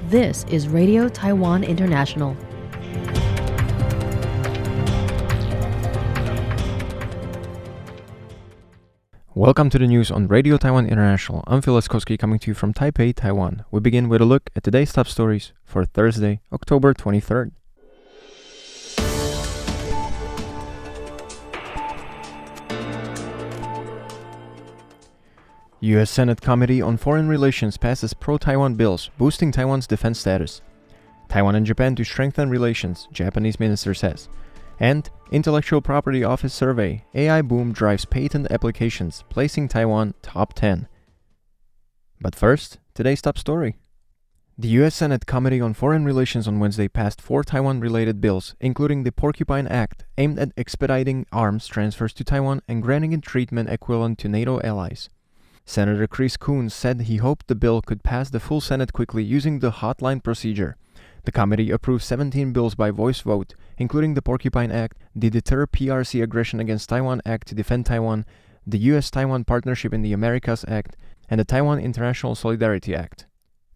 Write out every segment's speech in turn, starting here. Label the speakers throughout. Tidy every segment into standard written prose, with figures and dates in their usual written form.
Speaker 1: This is Radio Taiwan International.
Speaker 2: Welcome to the news on Radio Taiwan International. I'm Phil Laskowski coming to you from Taipei, Taiwan. We begin with a look at today's top stories for Thursday, October 23rd. U.S. Senate Committee on Foreign Relations passes pro-Taiwan bills, boosting Taiwan's defense status. Taiwan and Japan to strengthen relations, Japanese minister says. And Intellectual Property Office survey, AI boom drives patent applications, placing Taiwan top 10. But first, today's top story. The U.S. Senate Committee on Foreign Relations on Wednesday passed 4 Taiwan-related bills, including the Porcupine Act, aimed at expediting arms transfers to Taiwan and granting it treatment equivalent to NATO allies. Senator Chris Coons said he hoped the bill could pass the full Senate quickly using the hotline procedure. The committee approved 17 bills by voice vote, including the Porcupine Act, the Deter PRC Aggression Against Taiwan Act to defend Taiwan, the U.S.-Taiwan Partnership in the Americas Act, and the Taiwan International Solidarity Act.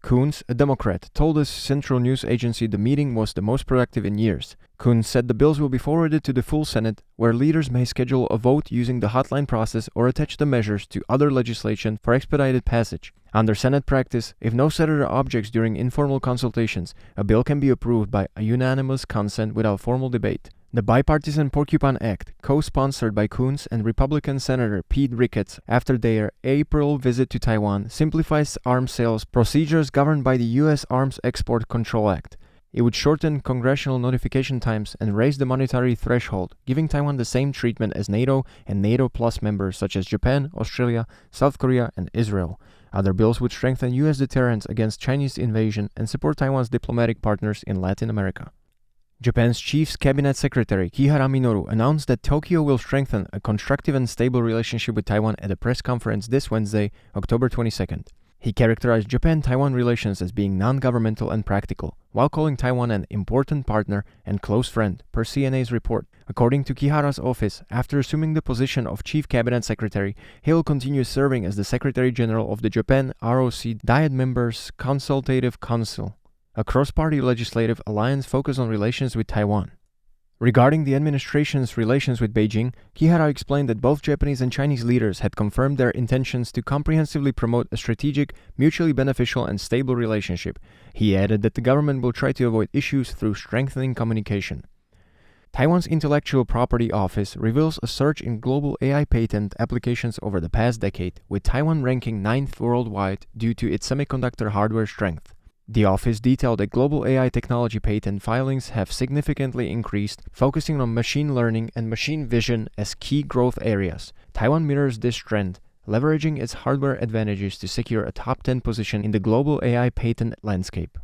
Speaker 2: Coons, a Democrat, told the Central News Agency the meeting was the most productive in years. Coons said the bills will be forwarded to the full Senate, where leaders may schedule a vote using the hotline process or attach the measures to other legislation for expedited passage. Under Senate practice, if no senator objects during informal consultations, a bill can be approved by a unanimous consent without formal debate. The bipartisan Porcupine Act, co-sponsored by Coons and Republican Senator Pete Ricketts after their April visit to Taiwan, simplifies arms sales procedures governed by the U.S. Arms Export Control Act. It would shorten congressional notification times and raise the monetary threshold, giving Taiwan the same treatment as NATO and NATO Plus members such as Japan, Australia, South Korea, and Israel. Other bills would strengthen U.S. deterrence against Chinese invasion and support Taiwan's diplomatic partners in Latin America. Japan's Chief Cabinet Secretary Kihara Minoru announced that Tokyo will strengthen a constructive and stable relationship with Taiwan at a press conference this Wednesday, October 22nd. He characterized Japan-Taiwan relations as being non-governmental and practical, while calling Taiwan an important partner and close friend, per CNA's report. According to Kihara's office, after assuming the position of Chief Cabinet Secretary, he will continue serving as the Secretary General of the Japan ROC Diet Members Consultative Council, a cross-party legislative alliance focused on relations with Taiwan. Regarding the administration's relations with Beijing, Kihara explained that both Japanese and Chinese leaders had confirmed their intentions to comprehensively promote a strategic, mutually beneficial and stable relationship. He added that the government will try to avoid issues through strengthening communication. Taiwan's Intellectual Property Office reveals a surge in global AI patent applications over the past decade, with Taiwan ranking 9th worldwide due to its semiconductor hardware strength. The office detailed that global AI technology patent filings have significantly increased, focusing on machine learning and machine vision as key growth areas. Taiwan mirrors this trend, leveraging its hardware advantages to secure a top 10 position in the global AI patent landscape.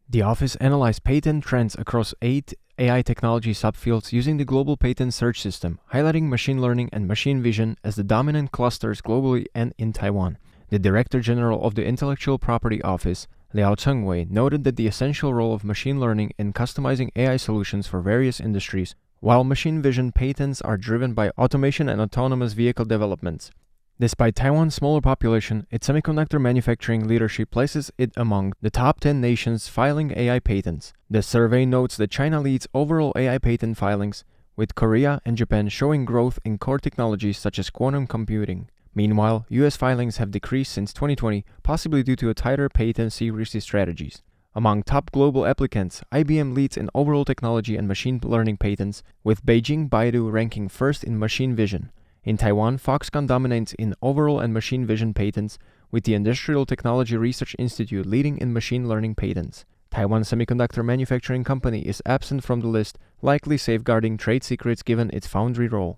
Speaker 2: The office analyzed patent trends across 8 AI technology subfields using the global patent search system, highlighting machine learning and machine vision as the dominant clusters globally and in Taiwan. The Director General of the Intellectual Property Office, Liao Chengwei, noted that the essential role of machine learning in customizing AI solutions for various industries, while machine vision patents are driven by automation and autonomous vehicle developments. Despite Taiwan's smaller population, its semiconductor manufacturing leadership places it among the top 10 nations filing AI patents. The survey notes that China leads overall AI patent filings, with Korea and Japan showing growth in core technologies such as quantum computing. Meanwhile, U.S. filings have decreased since 2020, possibly due to a tighter patent secrecy strategies. Among top global applicants, IBM leads in overall technology and machine learning patents, with Beijing Baidu ranking first in machine vision. In Taiwan, Foxconn dominates in overall and machine vision patents, with the Industrial Technology Research Institute leading in machine learning patents. Taiwan Semiconductor Manufacturing Company is absent from the list, likely safeguarding trade secrets given its foundry role.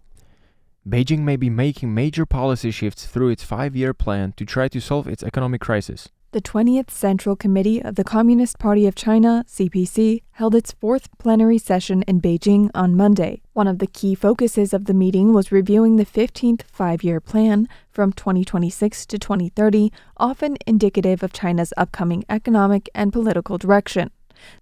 Speaker 2: Beijing may be making major policy shifts through its 5-year plan to try to solve its economic crisis.
Speaker 3: The 20th Central Committee of the Communist Party of China, CPC, held its 4th plenary session in Beijing on Monday. One of the key focuses of the meeting was reviewing the 15th 5-year plan from 2026 to 2030, often indicative of China's upcoming economic and political direction.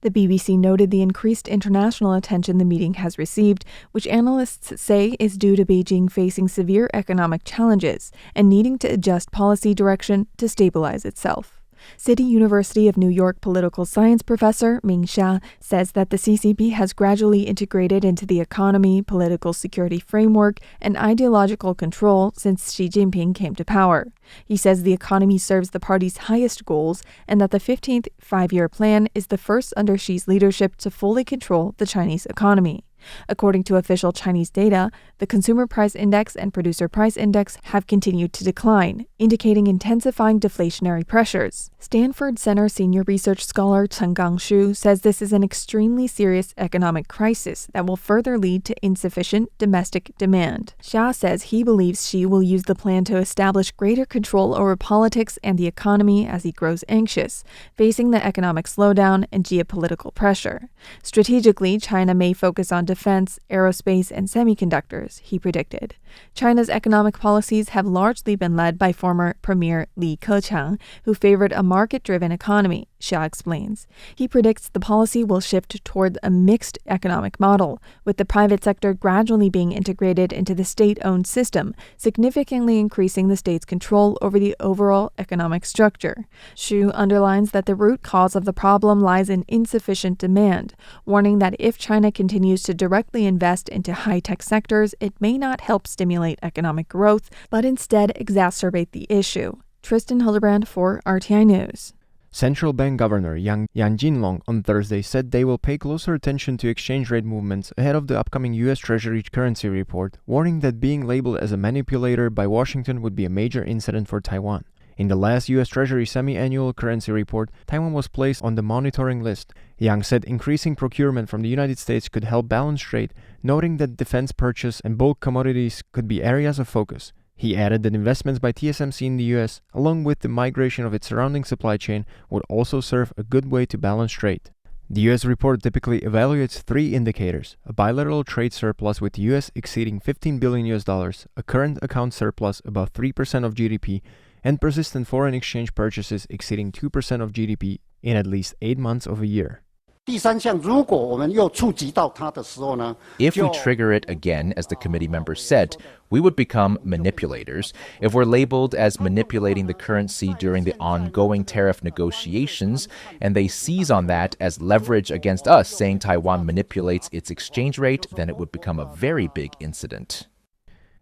Speaker 3: The BBC noted the increased international attention the meeting has received, which analysts say is due to Beijing facing severe economic challenges and needing to adjust policy direction to stabilize itself. City University of New York political science professor Ming Xia says that the CCP has gradually integrated into the economy, political security framework, and ideological control since Xi Jinping came to power. He says the economy serves the party's highest goals and that the 15th five-year plan is the first under Xi's leadership to fully control the Chinese economy. According to official Chinese data, the Consumer Price Index and Producer Price Index have continued to decline, indicating intensifying deflationary pressures. Stanford Center senior research scholar Chen Gangshu says this is an extremely serious economic crisis that will further lead to insufficient domestic demand. Xia says he believes Xi will use the plan to establish greater control over politics and the economy as he grows anxious, facing the economic slowdown and geopolitical pressure. Strategically, China may focus on defense, aerospace, and semiconductors, he predicted. China's economic policies have largely been led by former Premier Li Keqiang, who favored a market-driven economy, Xia explains. He predicts the policy will shift toward a mixed economic model, with the private sector gradually being integrated into the state-owned system, significantly increasing the state's control over the overall economic structure. Xu underlines that the root cause of the problem lies in insufficient demand, warning that if China continues to directly invest into high-tech sectors, it may not help stimulate economic growth, but instead exacerbate the issue. Tristan Hildebrand for RTI News.
Speaker 2: Central Bank Governor Yang Jinlong on Thursday said they will pay closer attention to exchange rate movements ahead of the upcoming U.S. Treasury currency report, warning that being labeled as a manipulator by Washington would be a major incident for Taiwan. In the last U.S. Treasury semi-annual currency report, Taiwan was placed on the monitoring list. Yang said increasing procurement from the United States could help balance trade, noting that defense purchase and bulk commodities could be areas of focus. He added that investments by TSMC in the U.S., along with the migration of its surrounding supply chain, would also serve a good way to balance trade. The U.S. report typically evaluates three indicators: a bilateral trade surplus with the U.S. exceeding $15 billion, a current account surplus above 3% of GDP, and persistent foreign exchange purchases exceeding 2% of GDP in at least 8 months of a year.
Speaker 4: If we trigger it again, as the committee members said, we would become manipulators. If we're labeled as manipulating the currency during the ongoing tariff negotiations, and they seize on that as leverage against us, saying Taiwan manipulates its exchange rate, then it would become a very big incident.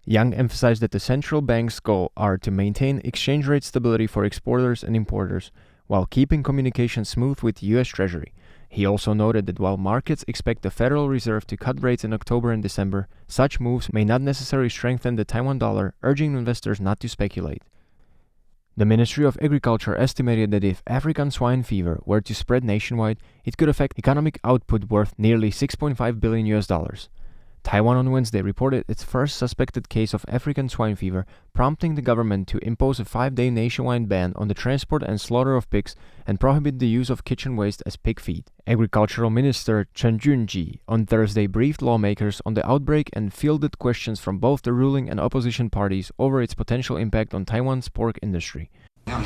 Speaker 2: Yang emphasized that the central bank's goal are to maintain exchange rate stability for exporters and importers, while keeping communication smooth with the U.S. Treasury. He also noted that while markets expect the Federal Reserve to cut rates in October and December, such moves may not necessarily strengthen the Taiwan dollar, urging investors not to speculate. The Ministry of Agriculture estimated that if African swine fever were to spread nationwide, it could affect economic output worth nearly $6.5 billion. Taiwan on Wednesday reported its first suspected case of African swine fever, prompting the government to impose a 5-day nationwide ban on the transport and slaughter of pigs and prohibit the use of kitchen waste as pig feed. Agricultural Minister Chen Junji on Thursday briefed lawmakers on the outbreak and fielded questions from both the ruling and opposition parties over its potential impact on Taiwan's pork industry.
Speaker 4: In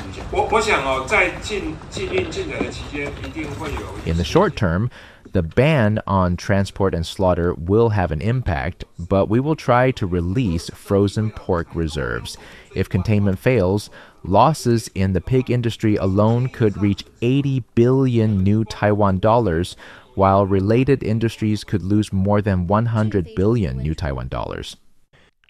Speaker 4: the short term, the ban on transport and slaughter will have an impact, but we will try to release frozen pork reserves. If containment fails, losses in the pig industry alone could reach 80 billion new Taiwan dollars, while related industries could lose more than 100 billion new Taiwan dollars.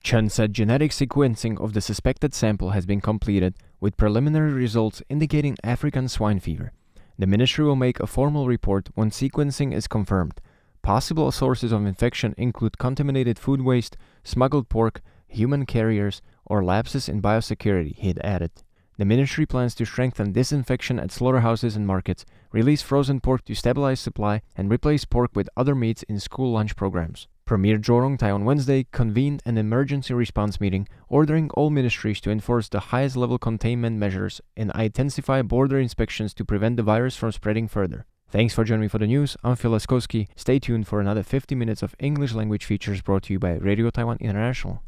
Speaker 2: Chen said genetic sequencing of the suspected sample has been completed, with preliminary results indicating African swine fever. The ministry will make a formal report when sequencing is confirmed. Possible sources of infection include contaminated food waste, smuggled pork, human carriers, or lapses in biosecurity, he had added. The ministry plans to strengthen disinfection at slaughterhouses and markets, release frozen pork to stabilize supply, and replace pork with other meats in school lunch programs. Premier Zhou Rongtai on Wednesday convened an emergency response meeting, ordering all ministries to enforce the highest level containment measures and intensify border inspections to prevent the virus from spreading further. Thanks for joining me for the news. I'm Phil Laskowski. Stay tuned for another 50 minutes of English language features brought to you by Radio Taiwan International.